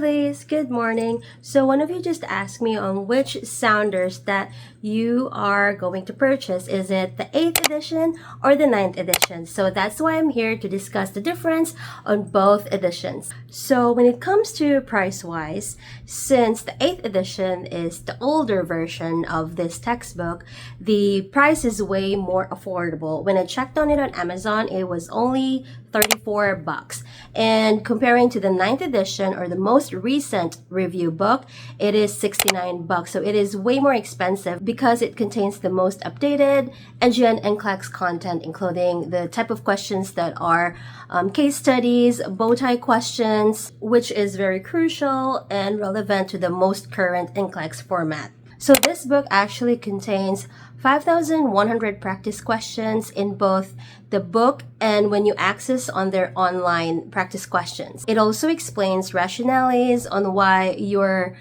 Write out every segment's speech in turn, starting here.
lovelies, good morning. So one of you just asked me on which sounders that you are going to purchase. Is it the 8th edition or the 9th edition? So that's why I'm here to discuss the difference on both editions. So when it comes to price-wise, since the 8th edition is the older version of this textbook, the price is way more affordable. When I checked on it on Amazon, it was only $34. And comparing to the 9th edition or the most recent review book, it is $69. So it is way more expensive because it contains the most updated NGN NCLEX content, including the type of questions that are case studies, bowtie questions, which is very crucial and relevant to the most current NCLEX format. So this book actually contains 5,100 practice questions in both the book and when you access on their online practice questions. It also explains rationales on why your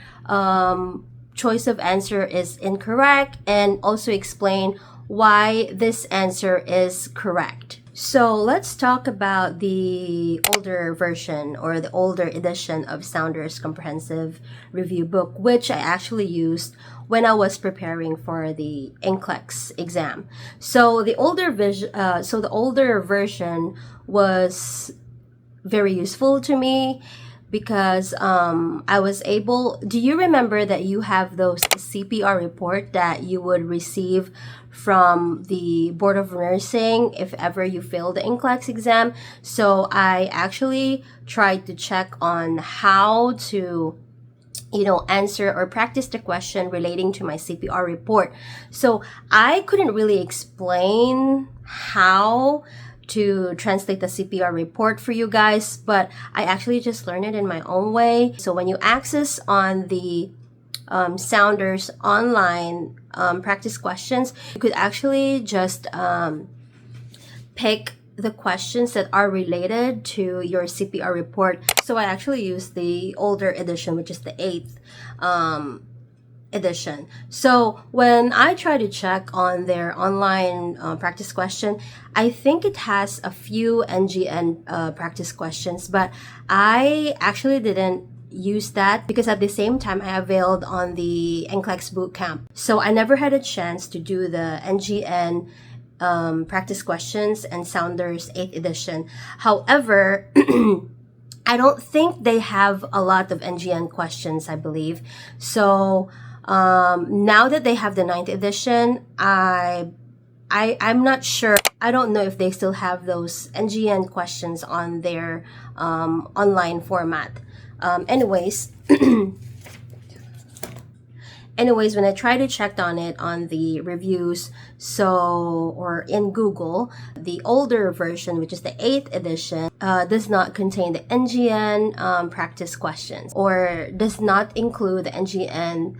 choice of answer is incorrect and also explain why this answer is correct. So let's talk about the older version or the older edition of Saunders Comprehensive Review Book, which I actually used when I was preparing for the NCLEX exam. So the older version was very useful to me because I was able. Do you remember that you have those CPR report that you would receive from the Board of Nursing if ever you failed the NCLEX exam? So I actually tried to check on how to answer or practice the question relating to my CPR report. So I couldn't really explain how to translate the CPR report for you guys, but I actually just learned it in my own way. So when you access on the Saunders online practice questions, you could actually just pick the questions that are related to your CPR report. So I actually used the older edition, which is the 8th edition. So when I try to check on their online practice question, I think it has a few NGN practice questions, but I actually didn't use that because at the same time I availed on the NCLEX bootcamp. So I never had a chance to do the NGN practice questions and Saunders 8th edition. However, I don't think they have a lot of NGN questions, I believe. So now that they have the 9th edition, I'm not sure. I don't know if they still have those NGN questions on their online format. Anyways, when I try to check on it on the reviews, or in Google, the older version, which is the 8th edition, does not contain the NGN practice questions or does not include the NGN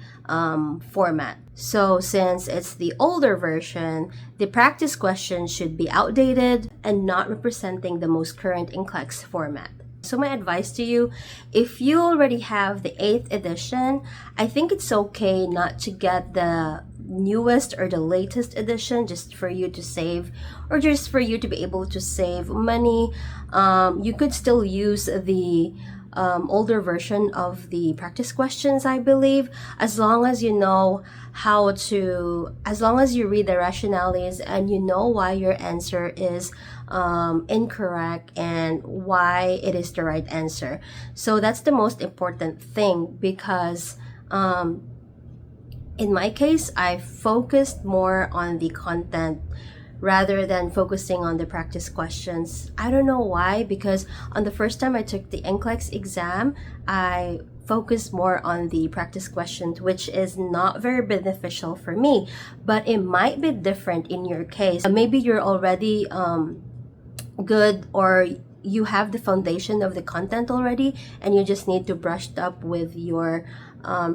format. So since it's the older version, the practice questions should be outdated and not representing the most current NCLEX format. So my advice to you, if you already have the 8th edition, I think it's okay not to get the newest or the latest edition just for you to save or just for you to be able to save money. You could still use the older version of the practice questions, I believe, as long as you know as long as you read the rationales and you know why your answer is incorrect and why it is the right answer. So that's the most important thing because in my case, I focused more on the content rather than focusing on the practice questions. I don't know why, because on the first time I took the NCLEX exam, I focused more on the practice questions, which is not very beneficial for me, but it might be different in your case. Maybe you're already good or you have the foundation of the content already and you just need to brush up with your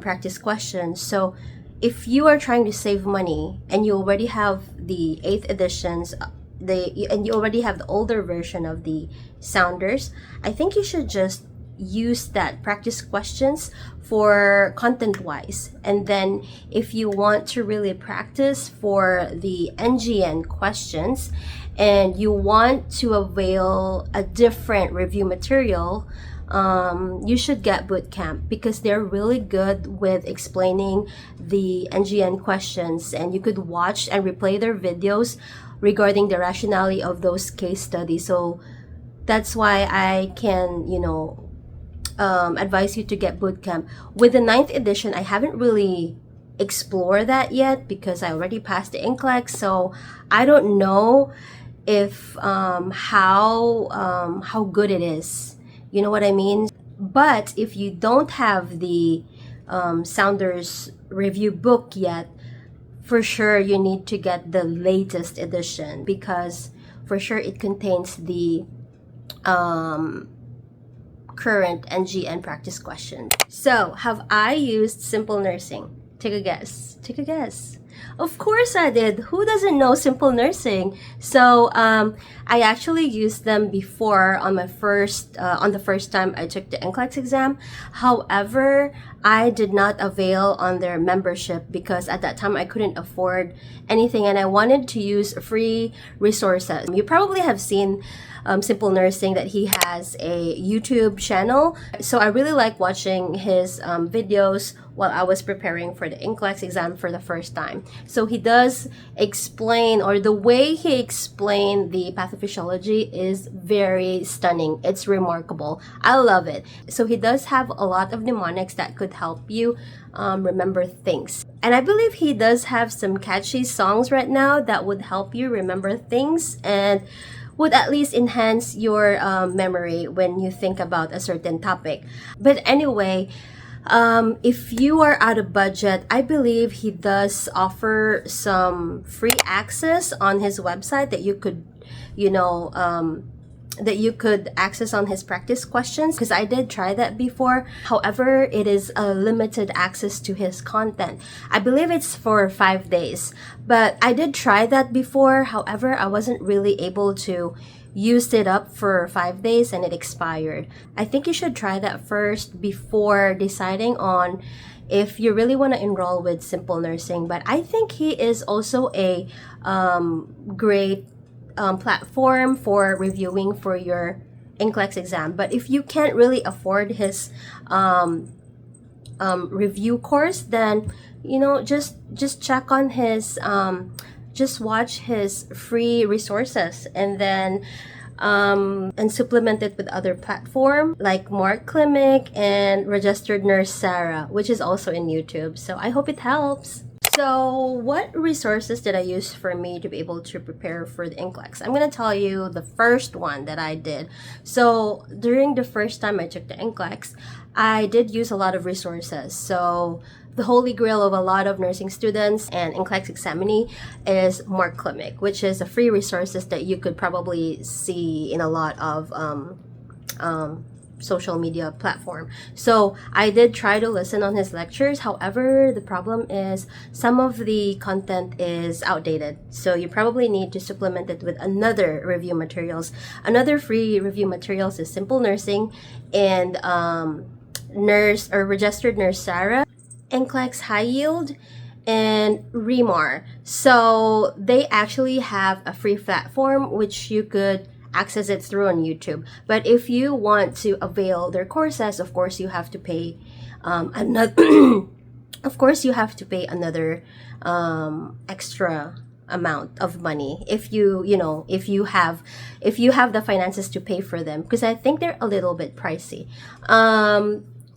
practice questions. So if you are trying to save money and you already have the 8th editions, and you already have the older version of the Saunders, I think you should just use that practice questions for content-wise. And then if you want to really practice for the NGN questions and you want to avail a different review material, you should get bootcamp because they're really good with explaining the NGN questions, and you could watch and replay their videos regarding the rationality of those case studies. So that's why I can, advise you to get bootcamp. With the ninth edition, I haven't really explored that yet because I already passed the NCLEX, so I don't know if how good it is. You know what I mean? But if you don't have the Saunders review book yet, for sure you need to get the latest edition because for sure it contains the current NGN practice questions. So, have I used Simple Nursing? Take a guess. Take a guess. Of course I did. Who doesn't know Simple Nursing? So, I actually used them before on my on the first time I took the NCLEX exam. However, I did not avail on their membership because at that time I couldn't afford anything and I wanted to use free resources. You probably have seen Simple Nursing that he has a YouTube channel. So I really like watching his videos while I was preparing for the NCLEX exam for the first time. So he does explain, or the way he explained the pathophysiology is very stunning. It's remarkable. I love it. So he does have a lot of mnemonics that could help you remember things. And I believe he does have some catchy songs right now that would help you remember things and would at least enhance your memory when you think about a certain topic. But anyway, if you are out of budget, I believe he does offer some free access on his website that you could, access on his practice questions, because I did try that before. However, it is a limited access to his content. I believe it's for 5 days, but I did try that before. However, I wasn't really able to use it up for 5 days and it expired. I think you should try that first before deciding on if you really want to enroll with Simple Nursing. But I think he is also a great platform for reviewing for your NCLEX exam. But if you can't really afford his review course, then just check on his just watch his free resources and then and supplement it with other platform like Mark Klimek and Registered Nurse Sarah, which is also in YouTube. So I hope it helps. So what resources did I use for me to be able to prepare for the NCLEX? I'm going to tell you the first one that I did. So during the first time I took the NCLEX, I did use a lot of resources. So the holy grail of a lot of nursing students and NCLEX examinee is Mark Klimek, which is a free resources that you could probably see in a lot of social media platform. So I did try to listen on his lectures. However, the problem is some of the content is outdated. So you probably need to supplement it with another review materials. Another free review materials is Simple Nursing and Registered Nurse Sarah, NCLEX High Yield, and Remar. So they actually have a free platform which you could access it through on YouTube. But if you want to avail their courses, of course you have to pay another of course you have to pay another extra amount of money if you have the finances to pay for them, because I think they're a little bit pricey.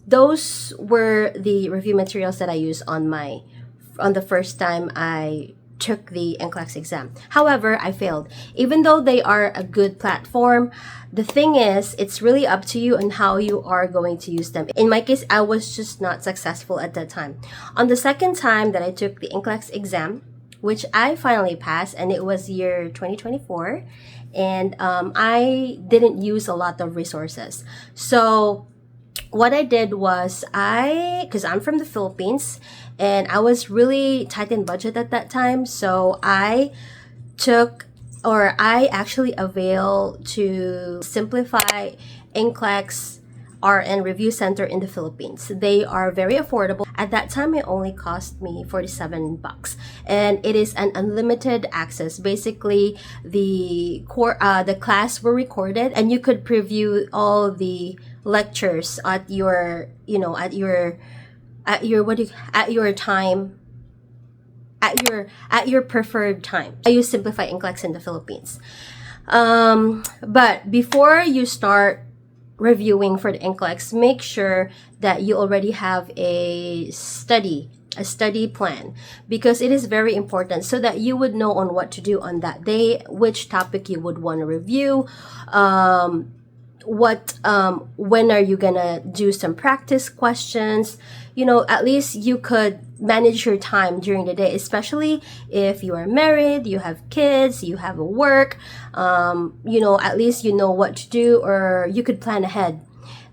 Those were the review materials that I used on the first time I took the NCLEX exam. However, I failed. Even though they are a good platform, the thing is, it's really up to you on how you are going to use them. In my case, I was just not successful at that time. On the second time that I took the NCLEX exam, which I finally passed, and it was year 2024, and I didn't use a lot of resources. So what I did was because I'm from the Philippines and I was really tight in budget at that time, so I actually availed to simplify NCLEX NCLEX-RN Review Center in the Philippines. They are very affordable. At that time, it only cost me 47 bucks, and it is an unlimited access. Basically, the class were recorded, and you could preview all the lectures at your, at your time, at your preferred time. I use Simplify NCLEX in the Philippines. But before you start reviewing for the NCLEX, make sure that you already have a study plan, because it is very important, so that you would know on what to do on that day, which topic you would want to review, when are you gonna do some practice questions. At least you could manage your time during the day, especially if you are married, you have kids, you have a work. At least you know what to do, or you could plan ahead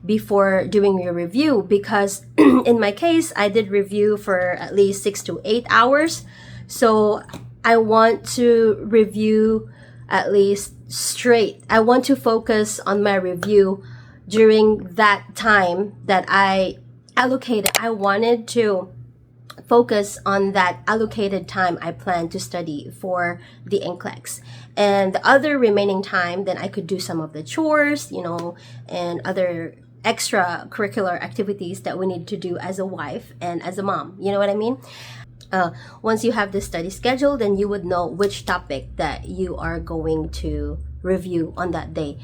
before doing your review, because in my case, I did review for at least 6 to 8 hours. So I want to review at least straight. I want to focus on my review during that time that I allocated. I wanted to focus on that allocated time I plan to study for the NCLEX. And the other remaining time, then I could do some of the chores, and other extracurricular activities that we need to do as a wife and as a mom. You know what I mean? Once you have this study schedule, then you would know which topic that you are going to review on that day.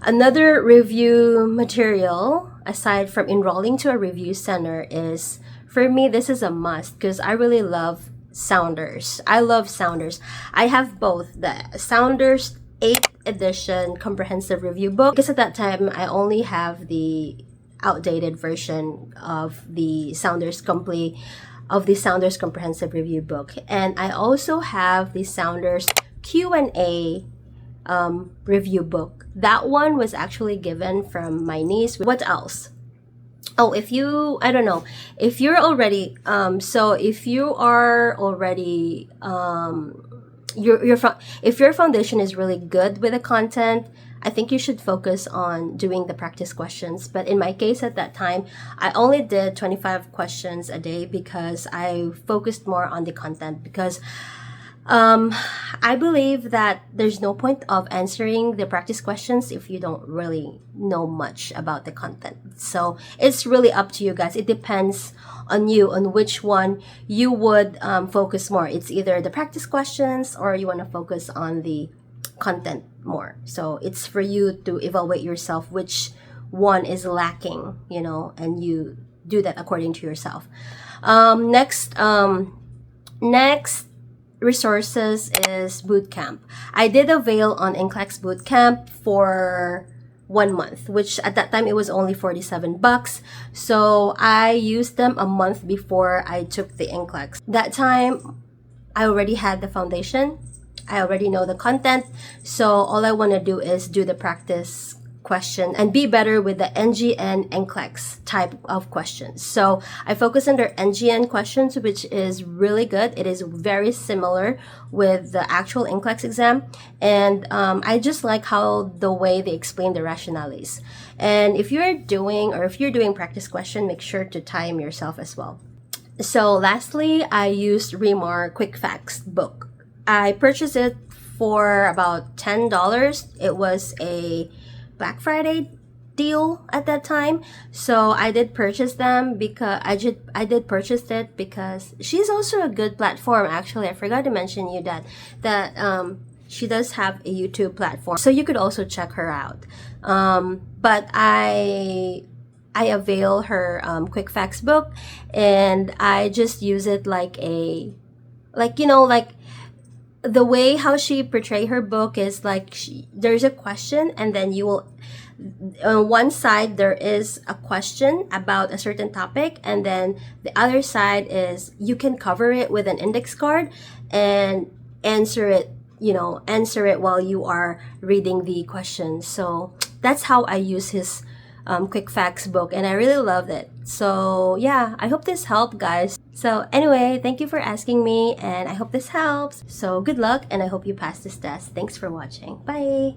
Another review material, aside from enrolling to a review center, is, for me, this is a must, because I really love Saunders. I love Saunders. I have both the Saunders 8th edition comprehensive review book, because at that time I only have the outdated version of the Saunders comprehensive review book, and I also have the Saunders Q&A review book. That one was actually given from my niece. What else? Oh, if you're already if your foundation is really good with the content, I think you should focus on doing the practice questions. But in my case at that time, I only did 25 questions a day, because I focused more on the content, because I believe that there's no point of answering the practice questions if you don't really know much about the content. So it's really up to you guys. It depends on you, on which one you would focus more. It's either the practice questions, or you want to focus on the content more. So it's for you to evaluate yourself which one is lacking, and you do that according to yourself. Next resources is bootcamp. I did avail on NCLEX bootcamp for 1 month, which at that time it was only 47 bucks. So I used them a month before I took the NCLEX. That time I already had the foundation. I already know the content. So all I want to do is do the practice question and be better with the NGN NCLEX type of questions. So I focus on their NGN questions, which is really good. It is very similar with the actual NCLEX exam, and I just like how the way they explain the rationales. And if you're doing practice question, make sure to time yourself as well. So lastly, I used Remar Quick Facts book. I purchased it for about $10. It was a Black Friday deal at that time, so I did purchase them because I did purchase it because she's also a good platform. Actually, I forgot to mention you that she does have a YouTube platform, so you could also check her out. But I avail her Quick Facts book, and I just use it like the way how she portray her book is like there's a question, and then you will on one side there is a question about a certain topic, and then the other side is you can cover it with an index card and answer it while you are reading the question. So that's how I use his Quick Facts book, and I really loved it. So yeah, I hope this helped, guys. So anyway, thank you for asking me, and I hope this helps. So good luck, and I hope you pass this test. Thanks for watching. Bye!